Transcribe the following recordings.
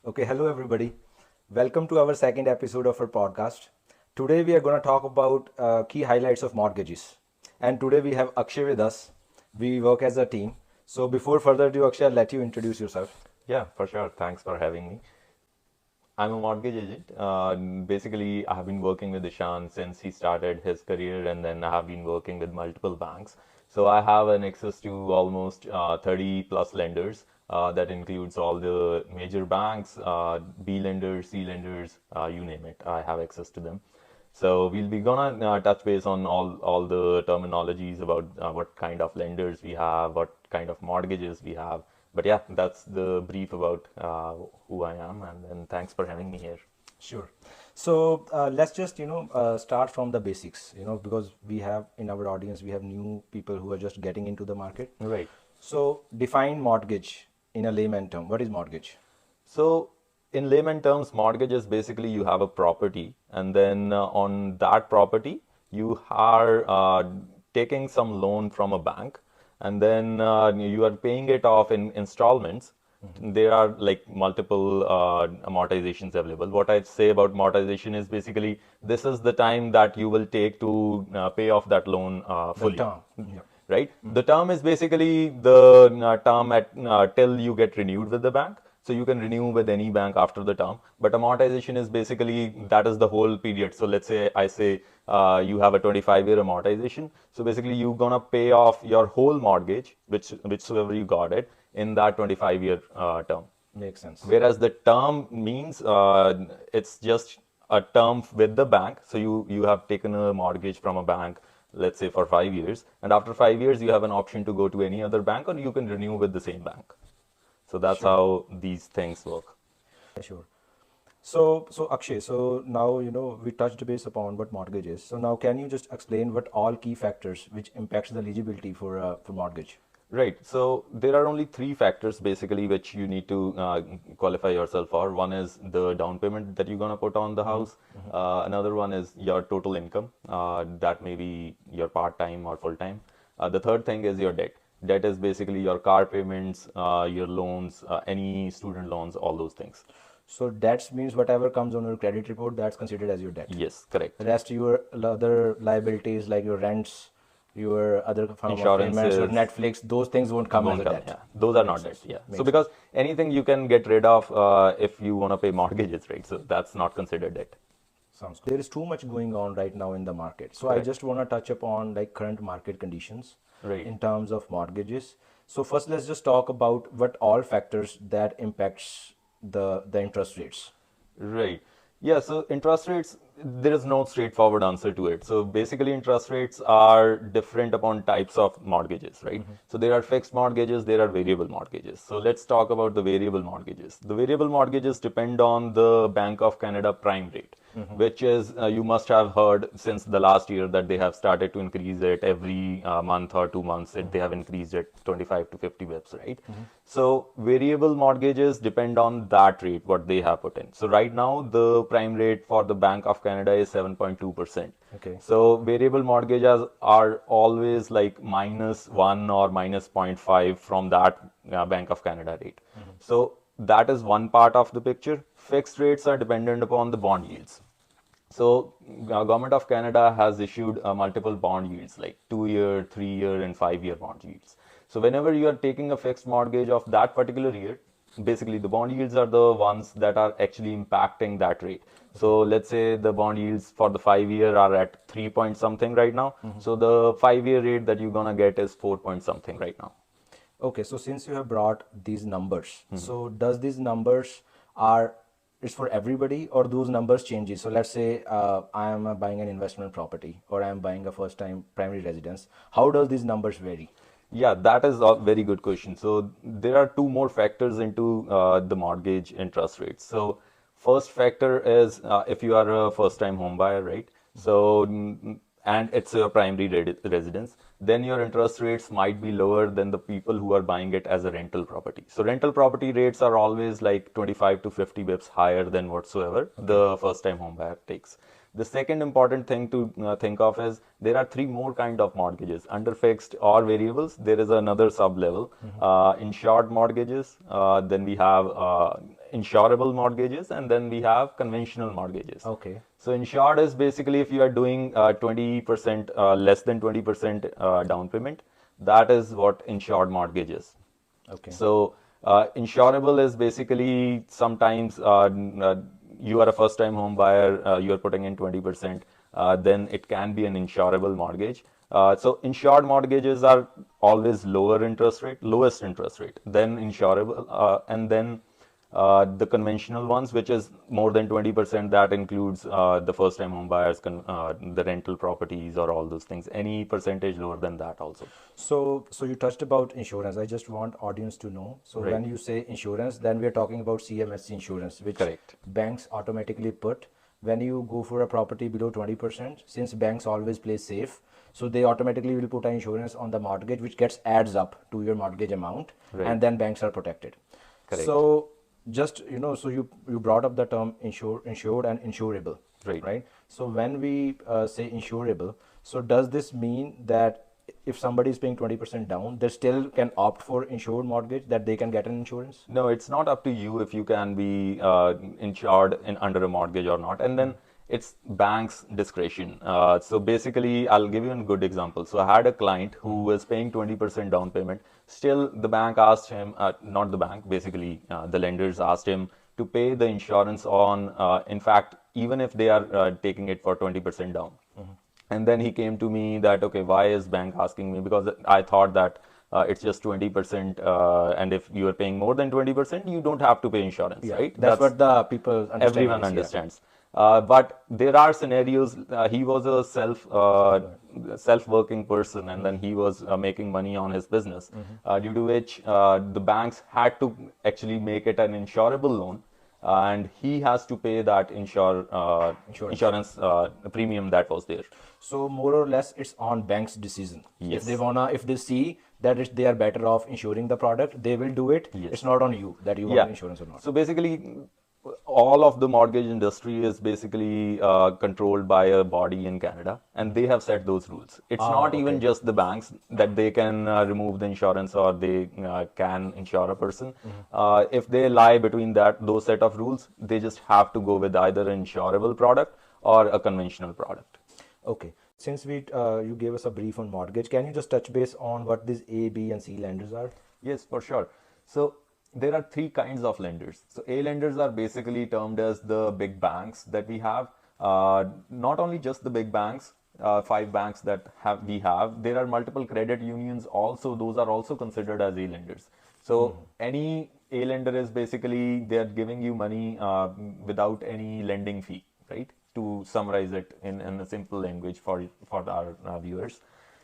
Okay, hello everybody. Welcome to our second episode of our podcast. Today we are going to talk about key highlights of mortgages. And today we have Akshay with us. We work as a team. So before further ado, Akshay, I'll let you introduce yourself. Yeah, for sure. Thanks for having me. I'm a mortgage agent. Basically, I have been working with Ishan since he started his career, and then I have been working with multiple banks. So I have an access to almost 30 plus lenders. That includes all the major banks, B lenders, C lenders, you name it. I have access to them. So we'll be gonna touch base on all the terminologies about what kind of lenders we have, what kind of mortgages we have. But yeah, that's the brief about who I am, and then thanks for having me here. Sure. So let's just start from the basics. Because we have in our audience we have new people who are just getting into the market. Right. So define mortgage in a layman term. What is mortgage? So, in layman terms, mortgage is basically you have a property, and then on that property, you are taking some loan from a bank, and then you are paying it off in installments. There are like multiple amortizations available. What I say about amortization is basically this is the time that you will take to pay off that loan The fully. term. Yeah. Right? The term is basically the term at till you get renewed with the bank. So you can renew with any bank after the term. But amortization is basically that is the whole period. So let's say I say you have a 25-year amortization. So basically you're gonna pay off your whole mortgage, whichsoever you got it, in that 25-year term. Makes sense. Whereas the term means it's just a term with the bank. So you have taken a mortgage from a bank, let's say for 5 years, and after 5 years you have an option to go to any other bank, or you can renew with the same bank. So that's Sure. how these things work. Sure. So Akshay, so now we touched base upon what mortgage is. So now can you just explain what all key factors which impacts the eligibility for mortgage? Right. So there are only three factors basically which you need to qualify yourself for. One is the down payment that you're gonna put on the house. Another one is your total income. That may be your part-time or full-time. The third thing is your debt. Debt is basically your car payments, your loans, any student loans, all those things. So debts means whatever comes on your credit report, that's considered as your debt. Yes, correct. The rest your other liabilities like your rents, your other form of payments, your Insurances, Netflix, those things won't come as won't a come. debt. Yeah, those are Makes not debt. sense. Yeah. So Makes sense. because anything you can get rid of if you want to pay mortgages, right? So that's not considered debt. Sounds good. There is too much going on right now in the market. So I Correct. just want to touch upon like current market conditions Right. in terms of mortgages. So first let's just talk about what all factors that impacts the interest rates. Right. Yeah, so interest rates, there is no straightforward answer to it. So basically, interest rates are different upon types of mortgages, right? So there are fixed mortgages, there are variable mortgages. So let's talk about the variable mortgages. The variable mortgages depend on the Bank of Canada prime rate, which is, you must have heard since the last year that they have started to increase it every month or 2 months. They have increased it 25 to 50 bips, right? So variable mortgages depend on that rate, what they have put in. So right now, the prime rate for the Bank of Canada is 7.2%. Okay. So variable mortgages are always like -1 or minus -0.5 from that Bank of Canada rate. So that is one part of the picture. Fixed rates are dependent upon the bond yields. So, Government of Canada has issued multiple bond yields like 2 year, 3 year, and 5 year bond yields. So, whenever you are taking a fixed mortgage of that particular year, basically the bond yields are the ones that are actually impacting that rate. So, let's say the bond yields for the 5 year are at 3 point something right now. So, the 5 year rate that you're gonna get is 4 point something right now. Okay, so since you have brought these numbers, so does these numbers are it's for everybody or those numbers changes? So let's say I am buying an investment property or I am buying a first time primary residence. How does these numbers vary? Yeah, that is a very good question. So there are two more factors into the mortgage interest rates. So first factor is if you are a first-time home buyer, right? So and it's your primary residence, then your interest rates might be lower than the people who are buying it as a rental property. So rental property rates are always like 25 to 50 bips higher than whatsoever the first-time home buyer takes. The second important thing to think of is there are three more kind of mortgages under fixed or variables. There is another sub level, insured mortgages. Then we have insurable mortgages, and then we have conventional mortgages. Okay. So insured is basically if you are doing 20% less than 20% down payment, that is what insured mortgage is. Okay. So insurable is basically sometimes you are a first time home buyer, you are putting in 20%, then it can be an insurable mortgage. So insured mortgages are always lowest interest rate, then insurable, and then the conventional ones, which is more than 20%, that includes the first time home buyers, the rental properties or all those things. Any percentage lower than that also. So you touched about insurance. I just want audience to know. So Right. when you say insurance, then we are talking about CMSC insurance, which Correct. banks automatically put when you go for a property below 20%. Since banks always play safe, so they automatically will put an insurance on the mortgage, which gets adds up to your mortgage amount, Right. and then banks are protected. Correct. So just so you brought up the term insured and insurable, Right. right? So when we say insurable, so does this mean that if somebody is paying 20% down, they still can opt for insured mortgage, that they can get an insurance? No, it's not up to you if you can be insured under a mortgage or not. And then it's bank's discretion. So basically, I'll give you a good example. So I had a client who was paying 20% down payment. Still, the bank asked him, not the bank, basically the lenders asked him to pay the insurance on, in fact, even if they are taking it for 20% down. And then he came to me that, okay, why is bank asking me? Because I thought that it's just 20%, and if you are paying more than 20%, you don't have to pay insurance, right? That's what the people understand. Everyone understands. But there are scenarios. He was a self-working person, and then he was making money on his business, due to which the banks had to actually make it an insurable loan, and he has to pay that insurance premium that was there. So more or less, it's on bank's decision. Yes. If they see that they are better off insuring the product, they will do it. Yes. It's not on you that you want insurance or not. So basically, all of the mortgage industry is basically controlled by a body in Canada, and they have set those rules. It's not even just the banks that they can remove the insurance or they can insure a person. If they lie between those set of rules, they just have to go with either an insurable product or a conventional product. Okay. Since you gave us a brief on mortgage, can you just touch base on what these A, B, and C lenders are? Yes, for sure. So there are three kinds of lenders. So A lenders are basically termed as the big banks that we have. Not only just the big banks, 5 banks that we have. There are multiple credit unions also. Those are also considered as A lenders. So any A lender is basically they are giving you money without any lending fee, right? To summarize it in a simple language for our viewers.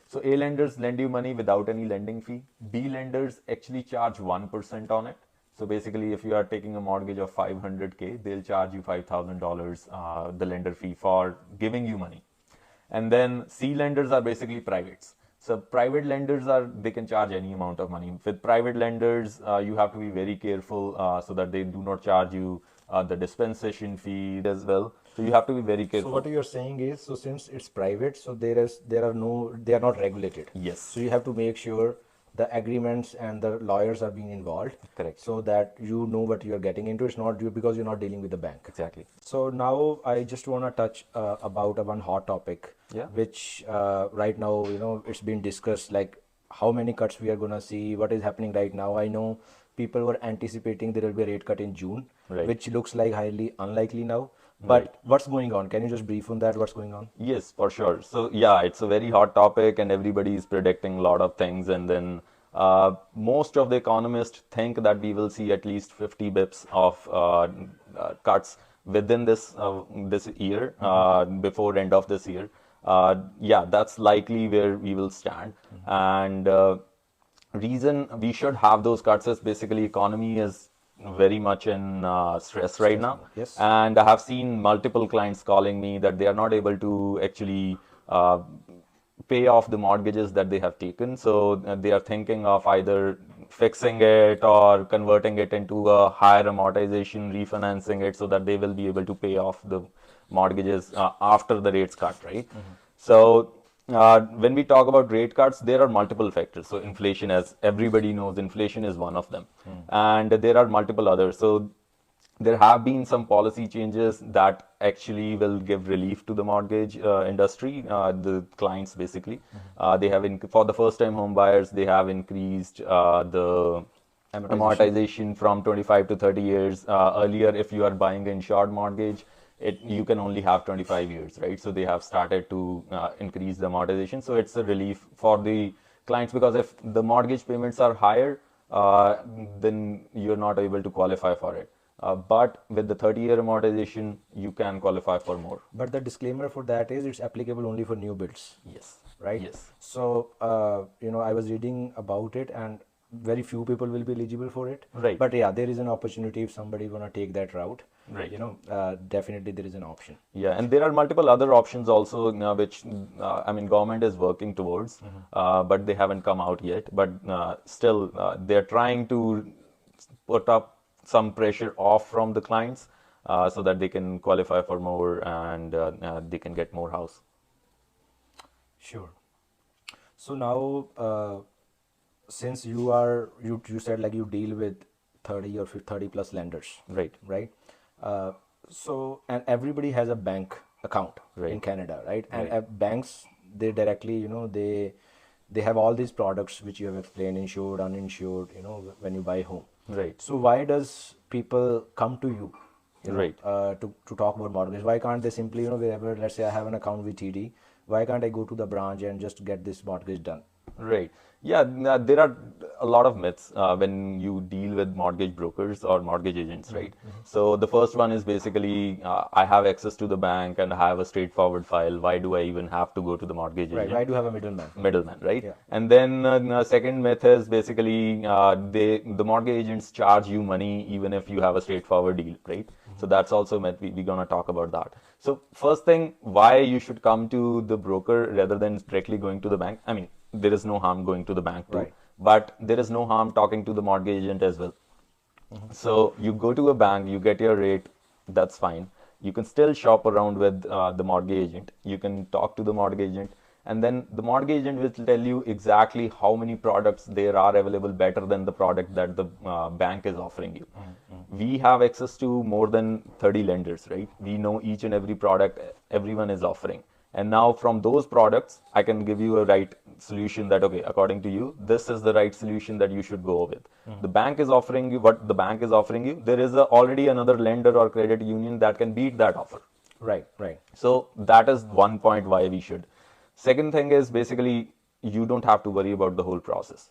So A lenders lend you money without any lending fee. B lenders actually charge 1% on it. So basically, if you are taking a mortgage of $500K, they'll charge you $5,000, the lender fee for giving you money. And then C lenders are basically privates. So private lenders they can charge any amount of money. With private lenders, you have to be very careful so that they do not charge you the dispensation fee as well. So you have to be very careful. So what you're saying is, so since it's private, so they are not regulated. Yes. So you have to make sure the agreements and the lawyers are being involved. Correct. So that you know what you're getting into. It's not you because you're not dealing with the bank. Exactly. So now I just want to touch about one hot topic, which right now, it's been discussed, like how many cuts we are going to see, what is happening right now. I know people were anticipating there will be a rate cut in June, which looks like highly unlikely now. But what's going on? Can you just brief on that? What's going on? Yes, for sure. So yeah, it's a very hot topic and everybody is predicting a lot of things. And then most of the economists think that we will see at least 50 bips of cuts within this year, before end of this year. Yeah, that's likely where we will stand. And reason we should have those cuts is basically economy is very much in stress right now. Yes. And I have seen multiple clients calling me that they are not able to actually pay off the mortgages that they have taken. So they are thinking of either fixing it or converting it into a higher amortization, refinancing it so that they will be able to pay off the mortgages after the rates cut, right? So when we talk about rate cuts, there are multiple factors. So inflation, as everybody knows, inflation is one of them. And there are multiple others. So There have been some policy changes that actually will give relief to the mortgage industry, the clients basically. They have, for the first time home buyers, they have increased the Amortization. amortization from 25 to 30 years. Earlier, if you are buying an insured mortgage, you can only have 25 years, right? So they have started to increase the amortization. So it's a relief for the clients, because if the mortgage payments are higher, uh, then you're not able to qualify for it. But with the 30-year amortization, you can qualify for more. But the disclaimer for that is it's applicable only for new builds, Yes. right? Yes. So, I was reading about it, and very few people will be eligible for it. Right. But yeah, there is an opportunity if somebody gonna take that route. Right. Definitely there is an option. Yeah, and there are multiple other options also, which I mean, government is working towards, but they haven't come out yet. But still, they're trying to put up some pressure off from the clients, so that they can qualify for more, and they can get more house. Sure. So now, since you said like you deal with 30 or 30 plus lenders, Right. right? Uh, and everybody has a bank account in Right. Canada, right? And Right. banks, they directly, they have all these products which you have explained, insured, uninsured, when you buy home. Right. So why does people come to you, Right. to talk about mortgage? Why can't they simply, wherever, let's say I have an account with TD, why can't I go to the branch and just get this mortgage done? Right. Yeah, there are a lot of myths when you deal with mortgage brokers or mortgage agents, right? So the first one is basically, I have access to the bank and I have a straightforward file. Why do I even have to go to the mortgage Right. agent? Why do you have a middleman? Middleman, right? Yeah. And then second myth is basically, the mortgage agents charge you money even if you have a straightforward deal, right? So that's also a myth. We're gonna talk about that. So first thing, why you should come to the broker rather than directly going to the bank. I mean, there is no harm going to the bank too, Right. but there is no harm talking to the mortgage agent as well. So you go to a bank, you get your rate, that's fine. You can still shop around with the mortgage agent. You can talk to the mortgage agent, and then the mortgage agent will tell you exactly how many products there are available better than the product that the bank is offering you. We have access to more than 30 lenders, right? We know each and every product everyone is offering. And now from those products, I can give you a right solution that, okay, according to you, this is the right solution that you should go with. The bank is offering you what the bank is offering you. There is already another lender or credit union that can beat that offer. Right. Right. So that is one point why we should. Second thing is basically you don't have to worry about the whole process.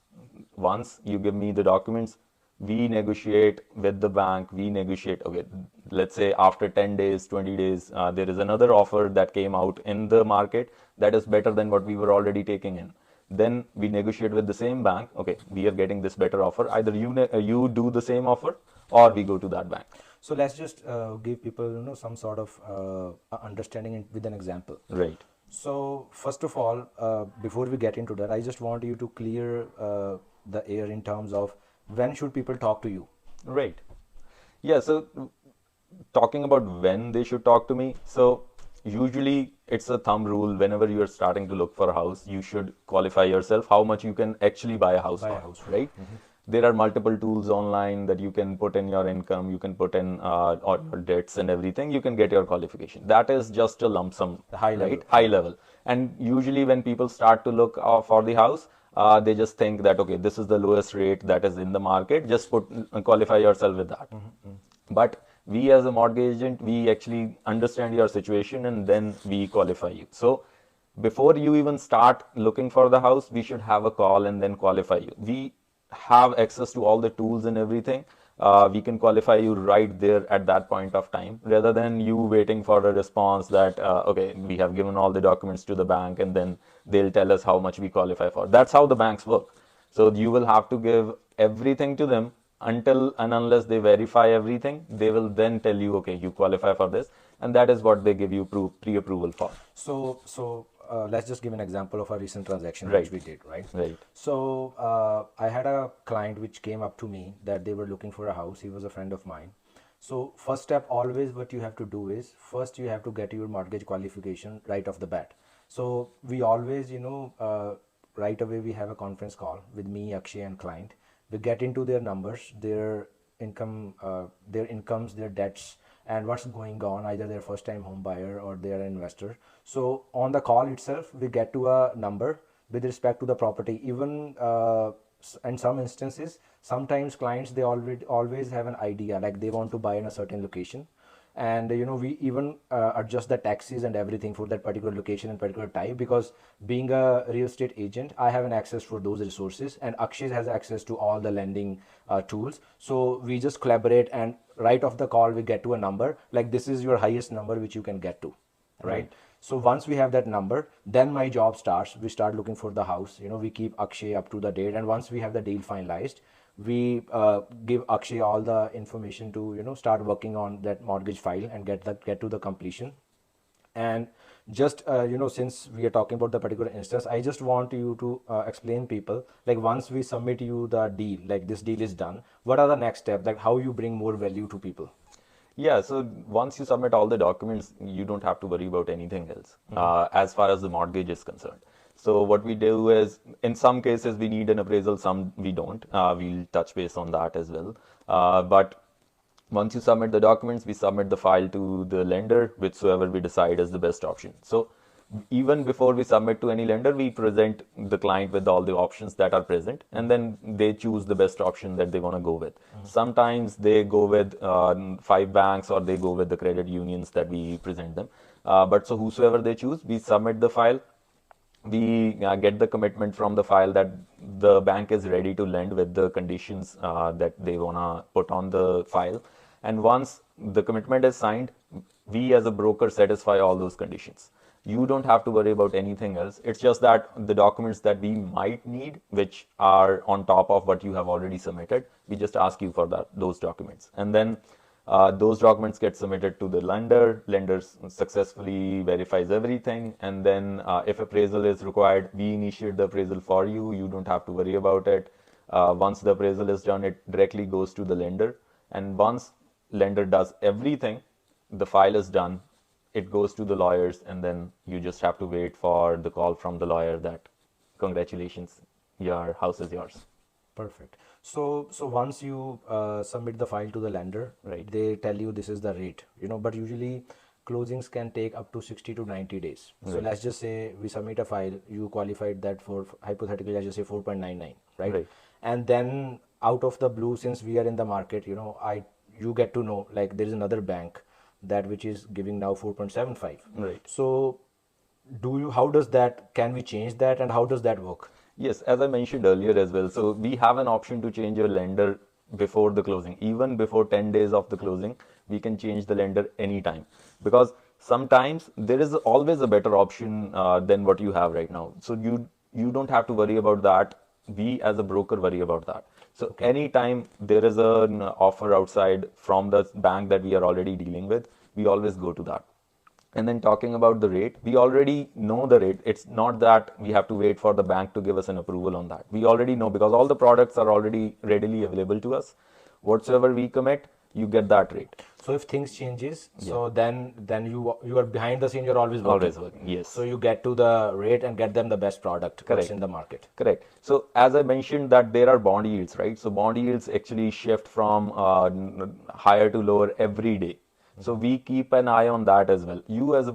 Once you give me the documents, we negotiate with the bank. We negotiate, okay, let's say after 10 days, 20 days, there is another offer that came out in the market that is better than what we were already taking in. Then we negotiate with the same bank. Okay, we are getting this better offer. Either you do the same offer or we go to that bank. So let's just give people, some sort of understanding with an example. Right. So first of all, before we get into that, I just want you to clear the air in terms of when should people talk to you? Right. Yeah, so talking about when they should talk to me. So usually it's a thumb rule whenever you are starting to look for a house, you should qualify yourself how much you can actually buy a house Buy a for, house for. right? There are multiple tools online that you can put in your income, you can put in all your debts and everything, you can get your qualification. That is just a lump sum, The high level. right? High level. And usually when people start to look for the house, they just think that, okay, this is the lowest rate that is in the market, just qualify yourself with that. But we as a mortgage agent, we actually understand your situation and then we qualify you. So before you even start looking for the house, we should have a call and then qualify you. We have access to all the tools and everything. We can qualify you right there at that point of time, rather than you waiting for a response that, okay, we have given all the documents to the bank and then they'll tell us how much we qualify for. That's how the banks work. So you will have to give everything to them until and unless they verify everything. They will then tell you, okay, you qualify for this, and that is what they give you pre-approval for. So let's just give an example of a recent transaction Right. which we did, right? Right. So I had a client which came up to me that they were looking for a house. He was a friend of mine. So first step, always what you have to do is first you have to get your mortgage qualification right off the bat. So we always, right away we have a conference call with me, Akshay, and client. We get into their numbers, their their incomes, their debts, and what's going on. Either they're first time home buyer or they're an investor. So on the call itself, we get to a number with respect to the property. Even in some instances, sometimes clients, they already always have an idea, like they want to buy in a certain location, and we even adjust the taxes and everything for that particular location and particular type, because being a real estate agent, I have an access for those resources, and Akshay has access to all the lending tools. So we just collaborate, and right off the call we get to a number, like this is your highest number which you can get to, right? So once we have that number, then my job starts. We start looking for the house. We keep Akshay up to the date, and once we have the deal finalized, we give Akshay all the information to start working on that mortgage file and get to the completion. And just since we are talking about the particular instance, I just want you to explain people, like once we submit you the deal, like this deal is done, what are the next steps, like how you bring more value to people? Yeah, so once you submit all the documents, you don't have to worry about anything else as far as the mortgage is concerned. So what we do is, in some cases, we need an appraisal, some we don't. We'll touch base on that as well. But once you submit the documents, we submit the file to the lender, whichsoever we decide is the best option. So even before we submit to any lender, we present the client with all the options that are present, and then they choose the best option that they want to go with. Sometimes they go with 5 banks, or they go with the credit unions that we present them. But so whosoever they choose, we submit the file. We get the commitment from the file that the bank is ready to lend with the conditions that they want to put on the file. And once the commitment is signed, we as a broker satisfy all those conditions. You don't have to worry about anything else. It's just that the documents that we might need, which are on top of what you have already submitted, we just ask you for those documents. And then those documents get submitted to the lender. Lender successfully verifies everything, and then if appraisal is required, we initiate the appraisal for you. You don't have to worry about it. Once the appraisal is done, it directly goes to the lender, and once lender does everything, the file is done. It goes to the lawyers, and then you just have to wait for the call from the lawyer that congratulations, your house is yours. Perfect. So once you submit the file to the lender, Right. they tell you this is the rate, but usually closings can take up to 60 to 90 days. So let's just say we submit a file, you qualified that for hypothetically, let's just say 4.99, right? Right. And then out of the blue, since we are in the market, you get to know, like there is another bank that which is giving now 4.75. Right. So how does that, can we change that, and how does that work? Yes, as I mentioned earlier as well. So we have an option to change your lender before the closing. Even before 10 days of the closing, we can change the lender anytime. Because sometimes there is always a better option than what you have right now. So you don't have to worry about that. We as a broker worry about that. So anytime there is an offer outside from the bank that we are already dealing with, we always go to that. And then talking about the rate, we already know the rate. It's not that we have to wait for the bank to give us an approval on that. We already know, because all the products are already readily available to us. Whatsoever we commit, you get that rate. So if things changes, so then you are behind the scene. You're always working. Always working. Yes. So you get to the rate and get them the best product that's in the market. Correct. So as I mentioned that there are bond yields, right? So bond yields actually shift from higher to lower every day. So we keep an eye on that as well. You as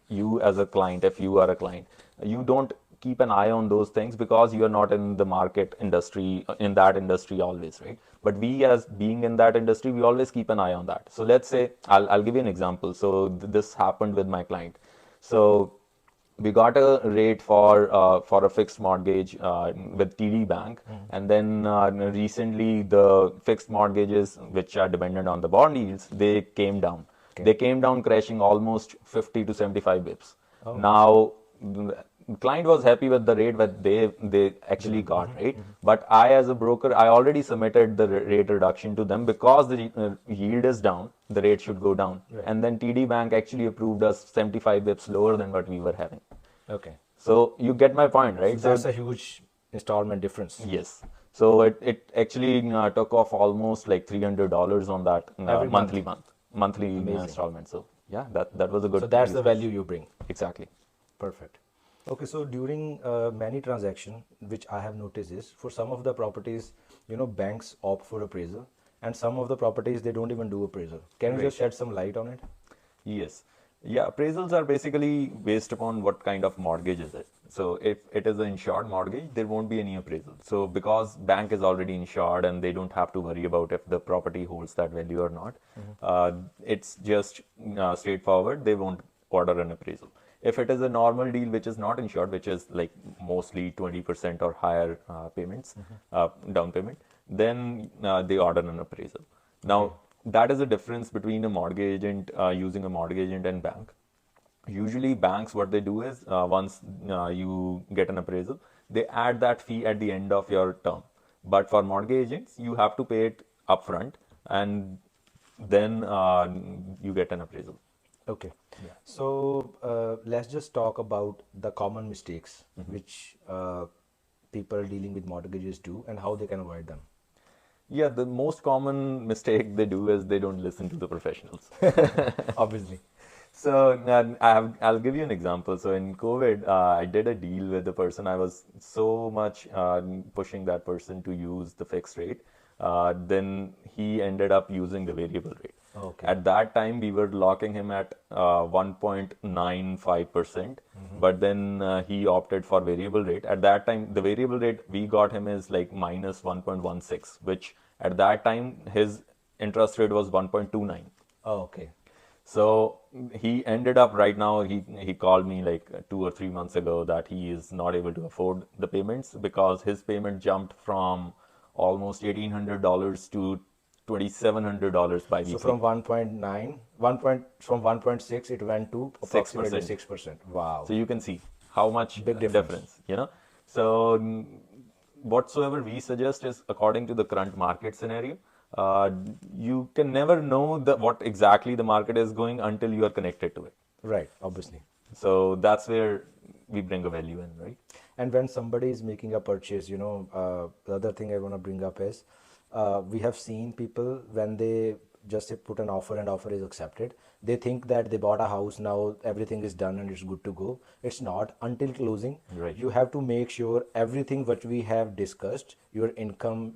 you as a client, if you are a client, you don't keep an eye on those things because you are not in the market industry, in that industry always, right? But we, as being in that industry, we always keep an eye on that. So let's say, I'll give you an example. So this happened with my client. So we got a rate for a fixed mortgage with TD Bank, and then recently the fixed mortgages, which are dependent on the bond yields, they came down. They came down, crashing almost 50 to 75 bips. Now the client was happy with the rate that they actually got, right? But I, as a broker, I already submitted the rate reduction to them because the yield is down. The rate should go down, and then TD Bank actually approved us 75 bips lower than what we were having. Okay. So you get my point, right? So that's a huge installment difference. Yes. So it actually took off almost like $300 on that monthly installment. So yeah, that was a good. So that's the value you bring. Exactly. Perfect. Okay, so during many transaction, which I have noticed is for some of the properties, banks opt for appraisal, and some of the properties they don't even do appraisal. Can you just shed some light on it? Yes. Yeah, appraisals are basically based upon what kind of mortgage is it. So if it is an insured mortgage, there won't be any appraisal. So because bank is already insured and they don't have to worry about if the property holds that value or not, it's just straightforward. They won't order an appraisal. If it is a normal deal which is not insured, which is like mostly 20% or higher payments, down payment, then they order an appraisal. Now, that is the difference between a mortgage agent using a mortgage agent and bank. Usually, banks, what they do is once you get an appraisal, they add that fee at the end of your term. But for mortgage agents, you have to pay it upfront and then you get an appraisal. Okay. So let's just talk about the common mistakes which people dealing with mortgages do and how they can avoid them. Yeah, the most common mistake they do is they don't listen to the professionals. Obviously. So I'll give you an example. So in COVID, I did a deal with the person. I was so much pushing that person to use the fixed rate. Then he ended up using the variable rate. Okay. At that time, we were locking him at 1.95%, but then he opted for variable rate. At that time, the variable rate we got him is like minus 1.16, which at that time his interest rate was 1.29. Okay. So he ended up right now, he called me like 2 or 3 months ago that he is not able to afford the payments because his payment jumped from almost $1,800 to $2,700 So bi-weekly. from 1.9, from 1.6, it went to approximately 6%. 6%. Wow. So you can see how much Big difference. So whatsoever we suggest is according to the current market scenario. You can never know what exactly the market is going until you are connected to it. Right, obviously. So that's where we bring a value in, right? And when somebody is making a purchase, the other thing I want to bring up is we have seen people when they just say put an offer and offer is accepted, they think that they bought a house, now everything is done and it's good to go. It's not until closing. Right. You have to make sure everything what we have discussed, your income,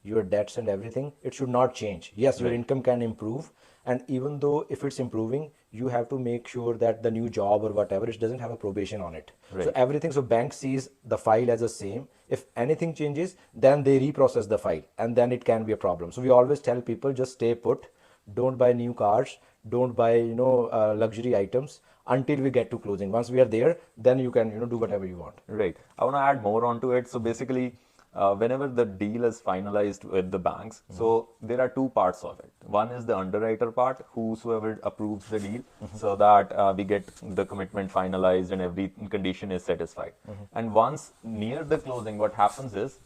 your debts and everything, it should not change. Yes, your Right. income can improve, and even though if it's improving, you have to make sure that the new job or whatever, it doesn't have a probation on it. So Right. everything, so bank sees the file as the same. If anything changes, then they reprocess the file and then it can be a problem. So we always tell people just stay put, don't buy new cars, don't buy luxury items until we get to closing. Once we are there, then you can do whatever you want. Right. I want to add more onto it. So basically, whenever the deal is finalized with the banks, so there are two parts of it. One is the underwriter part, whosoever approves the deal, so that we get the commitment finalized and every condition is satisfied. And once near the closing, what happens is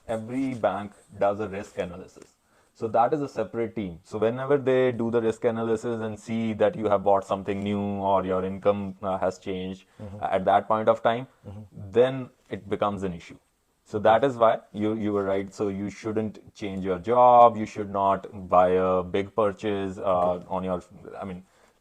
every bank does a risk analysis. So that is a separate team. So whenever they do the risk analysis and see that you have bought something new or your income has changed at that point of time, then it becomes an issue. So that is why you were right. So you shouldn't change your job. You should not buy a big purchase on your,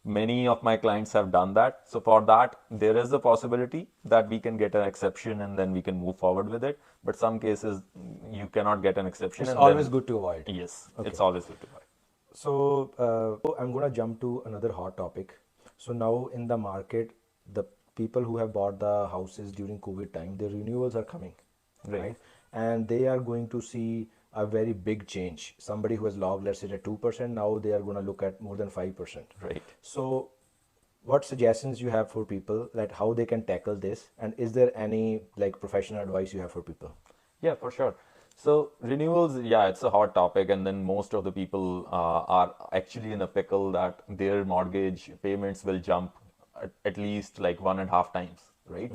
many of my clients have done that. So for that, there is a possibility that we can get an exception and then we can move forward with it. But some cases, you cannot get an exception. It's and always then, good to avoid. Yes, Okay. it's always good to avoid. So I'm going to jump to another hot topic. So now in the market, the people who have bought the houses during COVID time, the renewals are coming, right? And they are going to see a very big change. Somebody who has logged, let's say, at 2%, now they are going to look at more than 5%. Right. So what suggestions you have for people that how they can tackle this? And is there any like professional advice you have for people? Yeah, for sure. So renewals, yeah, it's a hot topic, and then most of the people are actually in a pickle that their mortgage payments will jump at least like 1.5 times, right?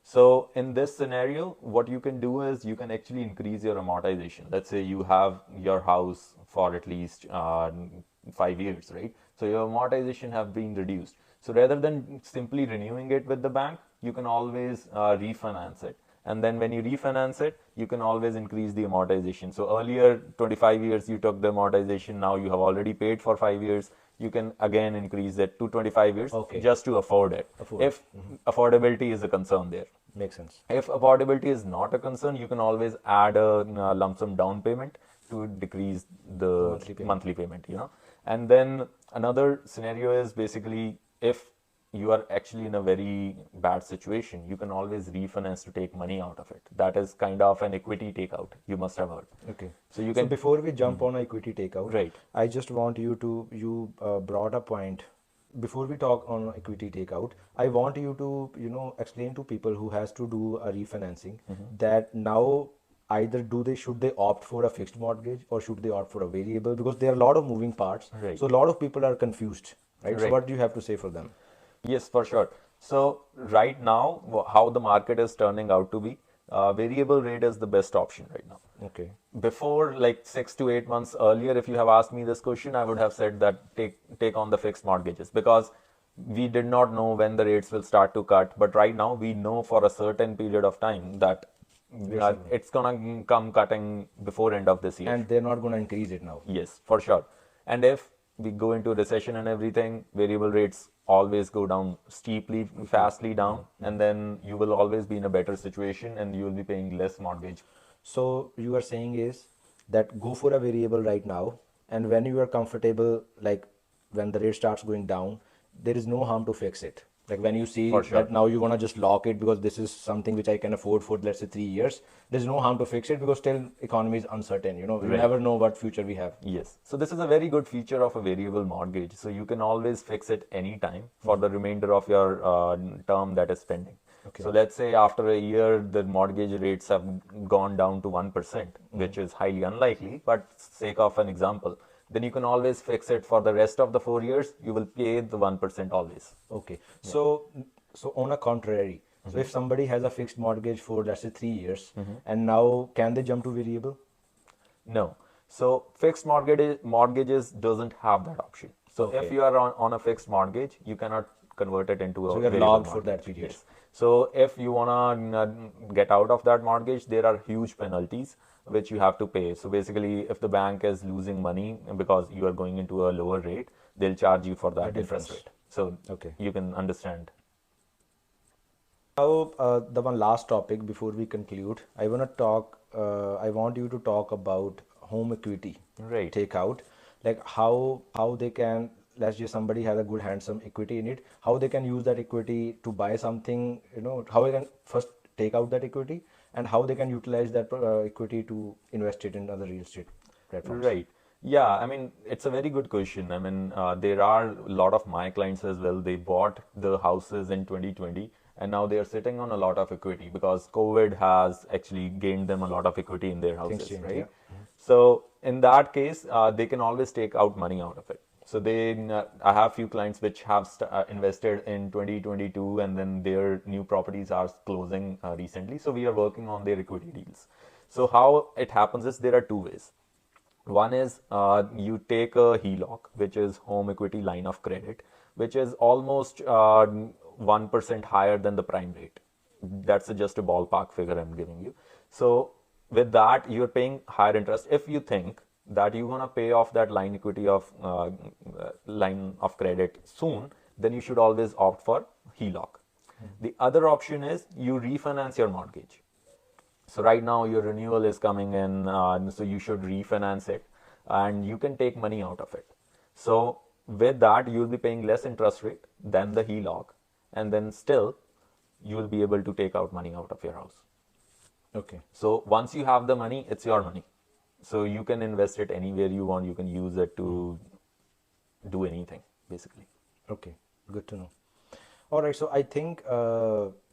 So in this scenario, what you can do is you can actually increase your amortization. Let's say you have your house for at least 5 years, right? So your amortization have been reduced. So rather than simply renewing it with the bank, you can always refinance it. And then when you refinance it, you can always increase the amortization. So earlier, 25 years, you took the amortization. Now you have already paid for 5 years. You can again increase it to 25 years just to afford it. If affordability is a concern there. Makes sense. If affordability is not a concern, you can always add a lump sum down payment. to decrease the monthly payment. monthly payment, And then another scenario is basically if you are actually in a very bad situation, you can always refinance to take money out of it. That is kind of an equity takeout. You must have heard. Okay. So you So can, before we jump on equity takeout, right. I just want you brought a point. Before we talk on equity takeout, I want you to, explain to people who has to do a refinancing that now either should they opt for a fixed mortgage or should they opt for a variable, because there are a lot of moving parts. Right. So a lot of people are confused, right? So Right. what do you have to say for them? Yes, for sure. So right now, how the market is turning out to be, variable rate is the best option right now. Okay. Before, like 6 to 8 months earlier, if you have asked me this question, I would have said that take on the fixed mortgages, because we did not know when the rates will start to cut. But right now, we know for a certain period of time that it's gonna come cutting before end of this year. And they're not going to increase it now. Yes, for sure. And if we go into recession and everything, variable rates always go down steeply, fastly down, and then you will always be in a better situation and you will be paying less mortgage. So you are saying is that go for a variable right now, and when you are comfortable, like when the rate starts going down, there is no harm to fix it. Like when you see For sure. that now you want to just lock it because this is something which I can afford for, let's say, 3 years. There's no harm to fix it because still economy is uncertain. You Right. never know what future we have. Yes. So this is a very good feature of a variable mortgage. So you can always fix it anytime for the remainder of your term that is pending. Okay. So let's say after a year, the mortgage rates have gone down to 1%, which is highly unlikely, but sake of an example, then you can always fix it for the rest of the 4 years. You will pay the 1% always. Okay. So on a contrary, so if somebody has a fixed mortgage for, let's say, 3 years, and now can they jump to variable? No. So fixed mortgages doesn't have that option. So if Okay. you are on a fixed mortgage, you cannot convert it into a So we are variable locked for mortgage. that period. Yes. So if you wanna get out of that mortgage, there are huge penalties which you have to pay. So basically, if the bank is losing money because you are going into a lower rate, they'll charge you for that interest difference. rate. So Okay. you can understand. Now, the one last topic before we conclude, I want to talk. I want you to talk about home equity Right. takeout, like how they can. Let's say somebody has a good handsome equity in it. How they can use that equity to buy something. How they can first take out that equity, and how they can utilize that equity to invest it in other real estate platforms. Right. Yeah, I mean, it's a very good question. I mean, there are a lot of my clients as well. They bought the houses in 2020 and now they are sitting on a lot of equity because COVID has actually gained them a lot of equity in their Things houses, change, right? yeah. So in that case, they can always take out money out of it. So I have few clients which have invested in 2022 and then their new properties are closing recently. So we are working on their equity deals. So how it happens is there are two ways. One is you take a HELOC, which is home equity line of credit, which is almost 1% higher than the prime rate. That's just a ballpark figure I'm giving you. So with that, you're paying higher interest. If you think that you're gonna pay off that line of credit soon, then you should always opt for HELOC. The other option is you refinance your mortgage. So right now your renewal is coming in, so you should refinance it and you can take money out of it. So with that, you'll be paying less interest rate than the HELOC, and then still you will be able to take out money out of your house. Okay. So once you have the money, it's your money. So you can invest it anywhere you want. You can use it to do anything, basically. Okay. Good to know. All right. So I think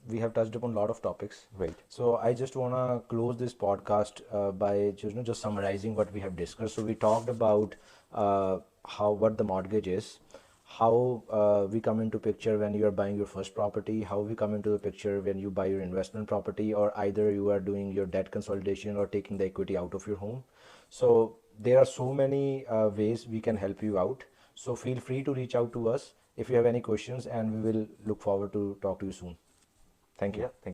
we have touched upon a lot of topics. Right. So I just want to close this podcast by just summarizing what we have discussed. So we talked about what the mortgage is, how we come into picture when you are buying your first property, how we come into the picture when you buy your investment property, or either you are doing your debt consolidation or taking the equity out of your home. So there are so many ways we can help you out. So feel free to reach out to us if you have any questions, and we will look forward to talk to you soon. Thank you. Yeah. Thank you.